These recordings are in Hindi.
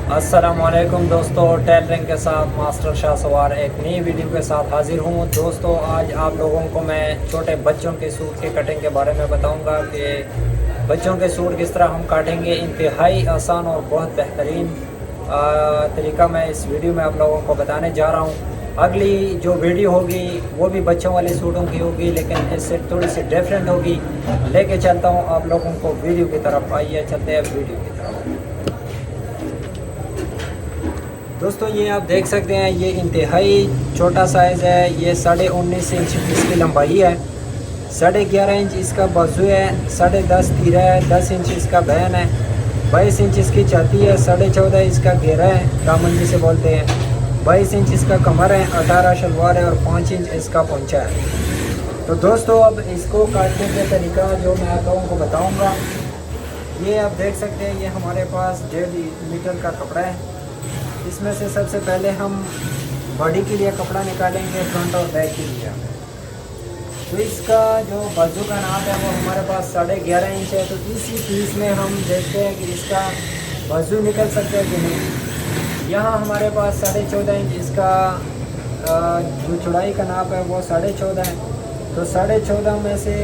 अस्सलामुअलैकुम दोस्तों, टेलरिंग के साथ मास्टर शाह सवार एक नई वीडियो के साथ हाजिर हूँ। दोस्तों, आज आप लोगों को मैं छोटे बच्चों के सूट के कटिंग के बारे में बताऊंगा कि बच्चों के सूट किस तरह हम काटेंगे। इंतहाई आसान और बहुत बेहतरीन तरीका मैं इस वीडियो में आप लोगों को बताने जा रहा हूँ। अगली जो वीडियो होगी वो भी बच्चों वाले सूटों की होगी, लेकिन इससे थोड़ी सी डिफरेंट होगी। लेके चलता हूँ आप लोगों को वीडियो की तरफ। आइए चलते हैं वीडियो की तरफ। दोस्तों, ये आप देख सकते हैं, ये इंतहाई छोटा साइज़ है। ये 19.5 इंच इसकी लंबाई है, 11.5 इंच इसका बाजू है, 10.5 तीरा है, 10 इंच इसका बहन है, 22 इंच इसकी छाती है, 14.5 इसका घेरा है, दामन जिसे बोलते हैं, 22 इंच इसका कमर है, 18 शलवार है और 5 इंच इसका पोंचा है। तो दोस्तों, अब इसको काटने का तरीका जो मैं आप लोगों को बताऊँगा, ये आप देख सकते हैं, ये हमारे पास 1.5 मीटर का कपड़ा है। इसमें से सबसे पहले हम बॉडी के लिए कपड़ा निकालेंगे, फ्रंट और बैक के लिए। तो इसका जो बाजू का नाप है वो हमारे पास 11.5 इंच है। तो इसी पीस में हम देखते हैं कि इसका बाजू निकल सकता है कि नहीं। यहाँ हमारे पास 14.5 इंच इसका जो चौड़ाई का नाप है वो 14.5 है। तो 14.5 में से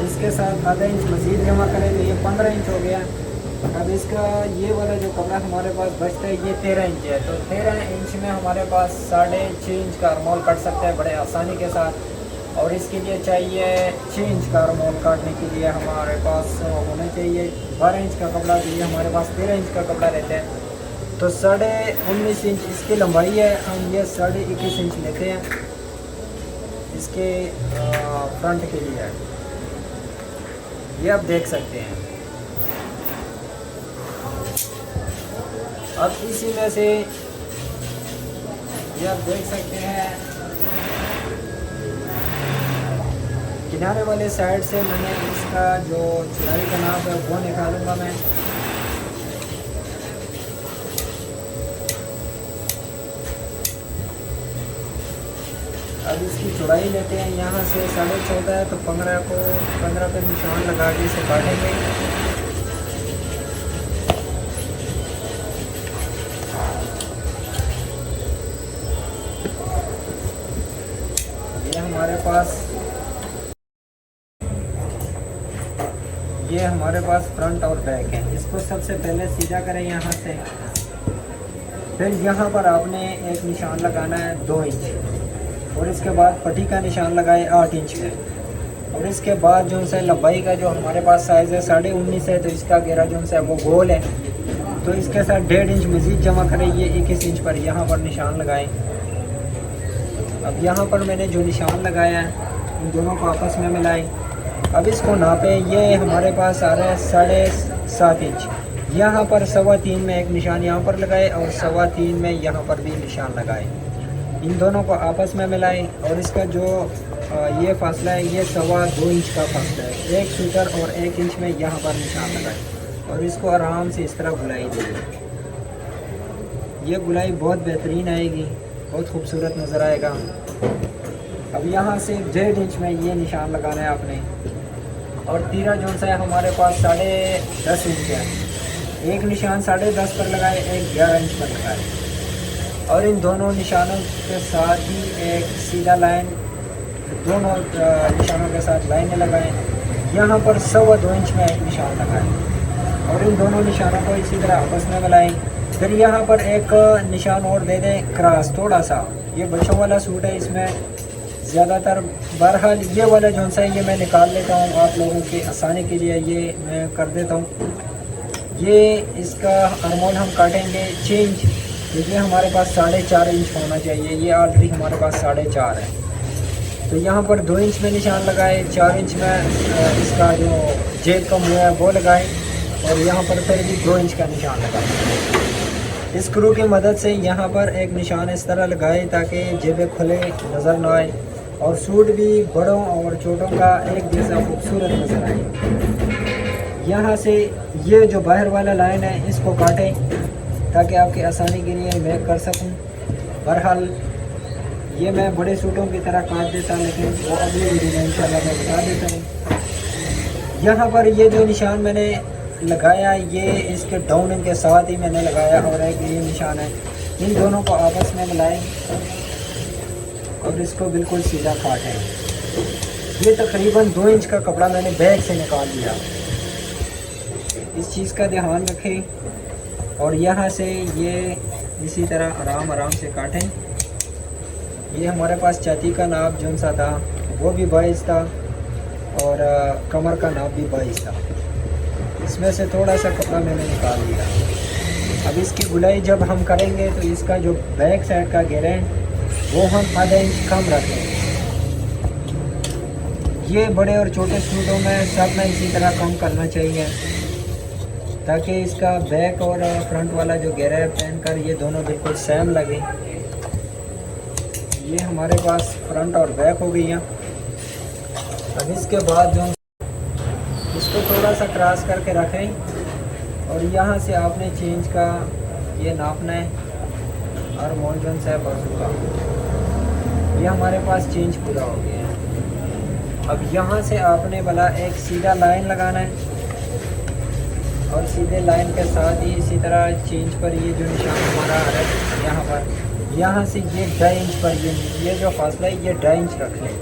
इसके साथ आधा इंच मज़ीद जमा करें तो ये 15 इंच हो गया। अब इसका ये वाला जो कपड़ा हमारे पास बचता है ये 13 इंच है। तो 13 इंच में हमारे पास 6.5 इंच का अरमोल कट सकता है बड़े आसानी के साथ। और इसके लिए चाहिए 6 इंच का अरमोल काटने के लिए हमारे पास होना चाहिए 12 इंच का कपड़ा। तो ये हमारे पास 13 इंच का कपड़ा रहता है। तो 19.5 इंच इसकी लंबाई है। हम ये 21.5 इंच लेते हैं इसके फ्रंट के लिए। ये आप देख सकते हैं। अब इसी में से ये आप देख सकते हैं, किनारे वाले साइड से मैंने इसका जो चौड़ाई का नाप है वो निकालूंगा मैं। अब इसकी चौड़ाई लेते हैं, यहाँ से 14.5 है तो 15 पे निशान लगा के इसे काटेंगे। ये हमारे पास फ्रंट और बैक है। इसको सबसे पहले सीधा करें यहाँ से, फिर यहाँ पर आपने एक निशान लगाना है 2 इंच और इसके बाद पट्टी का निशान लगाए 8 इंच में। और इसके बाद जो है लंबाई का जो हमारे पास साइज़ है 19.5 है, तो इसका घेरा जो है वो गोल है। तो इसके साथ 1.5 इंच मज़ीद जमा करें, ये 21 इंच पर यहाँ पर निशान लगाएं। अब यहाँ पर मैंने जो निशान लगाया है इन दोनों को आपस में मिलाएं। अब इसको नापें, ये हमारे पास आ रहा है 7.5 इंच। यहाँ पर 3.25 में एक निशान यहाँ पर लगाए और 3.25 में यहाँ पर भी निशान लगाए। इन दोनों को आपस में मिलाएं और इसका जो ये फासला है ये 2.25 इंच का फासला है। 1 मीटर और 1 इंच में यहाँ पर निशान लगाएं और इसको आराम से इस तरह गुलाई देंगे। ये गुलाई बहुत बेहतरीन आएगी, बहुत खूबसूरत नज़र आएगा। अब यहाँ से 1.5 इंच में ये निशान लगाना है आपने। और तीरा जो है हमारे पास 10.5 इंच है। एक निशान 10.5 पर लगाए, एक 11 इंच पर लगाए। और इन दोनों निशानों के साथ ही एक सीधा लाइन, दोनों निशानों के साथ लाइनें लगाएं। यहाँ पर 2.25 इंच में एक निशान लगाएं और इन दोनों निशानों को इसी तरह आपस में मिलाएं। फिर यहाँ पर एक निशान और दे दें क्रॉस थोड़ा सा। ये बच्चों वाला सूट है, इसमें ज़्यादातर बहरहाल ये वाला जो सा ये मैं निकाल लेता हूँ आप लोगों की आसानी के लिए, ये मैं कर देता हूँ। ये इसका अरमोल हम काटेंगे 6 इंच, तो ये हमारे पास 4.5 इंच होना चाहिए। ये ऑलरेडी हमारे पास 4.5 है। तो यहाँ पर 2 इंच में निशान लगाए, 4 इंच में इसका जो जेब का मुँह है वो लगाए और यहाँ पर फिर भी 2 इंच का निशान लगाए। स्क्रू की मदद से यहाँ पर एक निशान इस तरह लगाए ताकि जेबें खुले नज़र ना आए और सूट भी बड़ों और छोटों का एक जैसा खूबसूरत नज़र आए। यहाँ से ये जो बाहर वाला लाइन है इसको काटें ताकि आपकी आसानी के लिए मैं कर सकूं। बहरहाल ये मैं बड़े सूटों की तरह काट देता, लेकिन वो अगली वीडियो में इंशाल्लाह मैं बता देता हूँ। यहाँ पर ये जो निशान मैंने लगाया ये इसके डाउन के साथ ही मैंने लगाया, और एक ये निशान है। इन दोनों को आपस में मिलाएं और इसको बिल्कुल सीधा काटें। ये तकरीबन 2 इंच का कपड़ा मैंने बैग से निकाल लिया। इस चीज़ का ध्यान रखें। और यहाँ से ये इसी तरह आराम आराम से काटें। ये हमारे पास छाती का नाप जो सा था वो भी 22 था, और कमर का नाप भी 22 था। इसमें से थोड़ा सा कपड़ा मैंने निकाल लिया। अब इसकी गुलाई जब हम करेंगे तो इसका जो बैक साइड का घेरा है वो हम आधा इंच कम रखें। ये बड़े और छोटे सूटों में सब में इसी तरह कम करना चाहिए, ताकि इसका बैक और फ्रंट वाला जो घेरा है पहनकर ये दोनों बिल्कुल सेम लगे। ये हमारे पास फ्रंट और बैक हो गई है। अब इसके बाद जो इसको थोड़ा सा क्रॉस करके रखें, और यहाँ से आपने चेंज का ये नापना है और मोल से बाजू का। ये हमारे पास चेंज पूरा हो गया है। अब यहाँ से आपने भला एक सीधा लाइन लगाना है, और सीधे लाइन के साथ ही इसी तरह चेंज पर ये जो निशान हमारा है यहाँ पर, यहाँ से ये 2.5 इंच पर ये जो फासला है ये 2.5 इंच रख लें।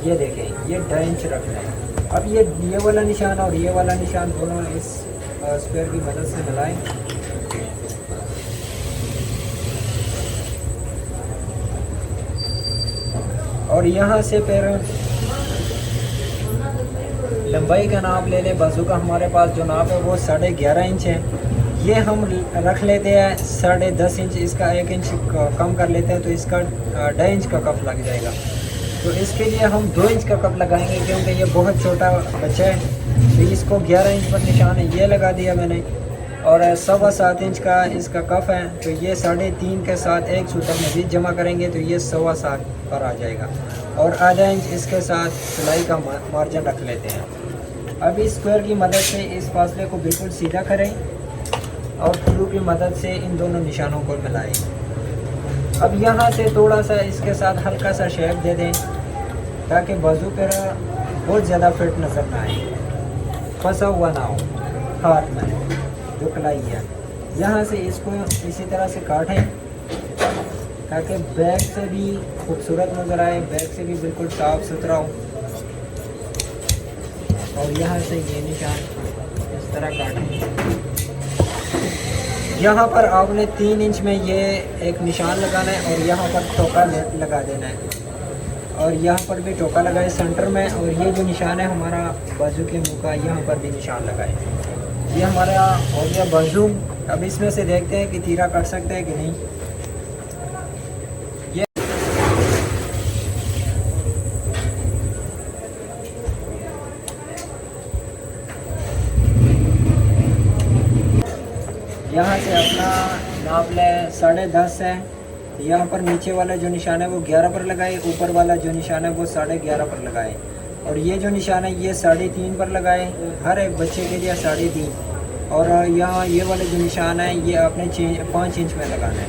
ये देखें ये 2.5 इंच रख लें। अब ये वाला निशान और ये वाला निशान दोनों इस स्क्वायर की मदद से मिलाएं। और यहाँ से फिर लंबाई का नाप ले लें। बाजू का हमारे पास जो नाप है वो 11.5 इंच है। ये हम रख लेते हैं 10.5 इंच। इसका 1 इंच कम कर लेते हैं तो इसका 2.5 इंच का कप लग जाएगा। तो इसके लिए हम 2 इंच का कप लगाएंगे, क्योंकि ये बहुत छोटा बच्चा है। तो इसको 11 इंच पर निशान है ये लगा दिया मैंने, और 7.25 इंच का इसका कफ है। तो ये 3.5 के साथ एक सूत्र मजीद जमा करेंगे तो ये 7.25 पर आ जाएगा, और आधा इंच इसके साथ सिलाई का मार्जिन रख लेते हैं। अब इस स्क्वायर की मदद से इस फासले को बिल्कुल सीधा करें और स्क्रू की मदद से इन दोनों निशानों को मिलाएं। अब यहाँ से थोड़ा सा इसके साथ हल्का सा शेप दे दें, ताकि बाजू पर बहुत ज़्यादा फिट नज़र ना आए, फंसा हुआ ना हो हाथ में जो कलाई है। यहाँ से इसको इसी तरह से काटें ताकि बैक से भी खूबसूरत नज़र आए, बैक से भी बिल्कुल साफ़ सुथरा हो। और यहाँ से ये निशान इस तरह काटें। यहाँ पर आपने 3 इंच में ये एक निशान लगाना है, और यहाँ पर टोका लगा देना है, और यहाँ पर भी टोका लगाए सेंटर में। और ये जो निशान है हमारा बाजू के मुँह का, यहाँ पर भी निशान लगाए। ये हमारा हो गया बाजू। अब इसमें से देखते हैं कि तीरा कट सकते हैं कि नहीं। ये यहाँ से अपना नाप लें 10.5 है। यहाँ पर नीचे वाला जो निशान है वो 11 पर लगाए, ऊपर वाला जो निशान है वो 11.5 पर लगाए, और ये जो निशान है ये 3.5 पर लगाए। हर एक बच्चे के लिए 3.5। और यहाँ ये वाले जो निशान है ये आपने 5 इंच में लगाना है।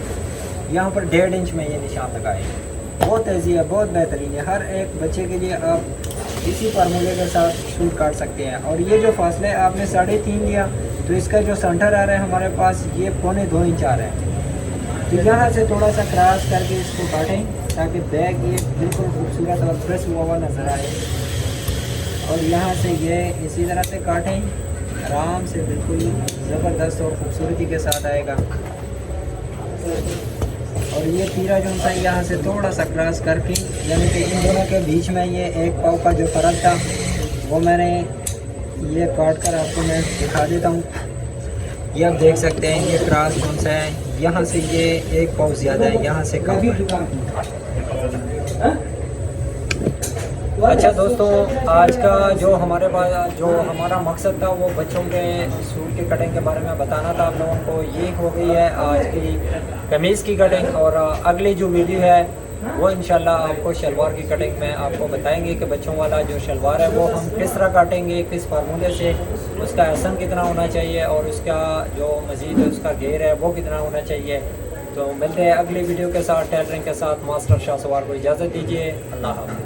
यहाँ पर 1.5 इंच में ये निशान लगाए। बहुत ईजी है, बहुत बेहतरीन है। हर एक बच्चे के लिए आप इसी फार्मूले के साथ सूट काट सकते हैं। और ये जो फासला है आपने 3.5 लिया, तो इसका जो सेंटर आ रहा है हमारे पास ये 2.25 इंच आ रहा है। तो यहाँ से थोड़ा सा क्रॉस करके इसको काटें, ताकि बैग ये बिल्कुल खूबसूरत और फ्रेश हुआ नज़र आए। और यहाँ से ये इसी तरह से काटें, आराम से बिल्कुल ज़बरदस्त और ख़ूबसूरती के साथ आएगा। और ये तीरा जो है यहाँ से थोड़ा सा क्रॉस करके, यानी कि इन दोनों के बीच में ये 1 पाव का जो फ़र्क था वो मैंने ये काट कर आपको मैं दिखा देता हूँ। ये आप देख सकते हैं ये क्रॉस कौन सा है। यहाँ से ये 1 पाव ज़्यादा है, यहाँ से कम है। अच्छा दोस्तों, आज का जो हमारे पास जो हमारा मकसद था वो बच्चों के सूट की कटिंग के बारे में बताना था आप लोगों को। ये हो गई है आज की कमीज़ की कटिंग, और अगली जो वीडियो है वो इंशाल्लाह आपको शलवार की कटिंग में आपको बताएंगे कि बच्चों वाला जो शलवार है वो हम किस तरह काटेंगे, किस फार्मूले से, उसका आसन कितना होना चाहिए और उसका जो मज़ीद उसका घेर है वो कितना होना चाहिए। तो मिलते हैं अगली वीडियो के साथ टेलरिंग के साथ। मास्टर शाह सवार को इजाज़त दीजिए। अल्लाह हाफ़िज़।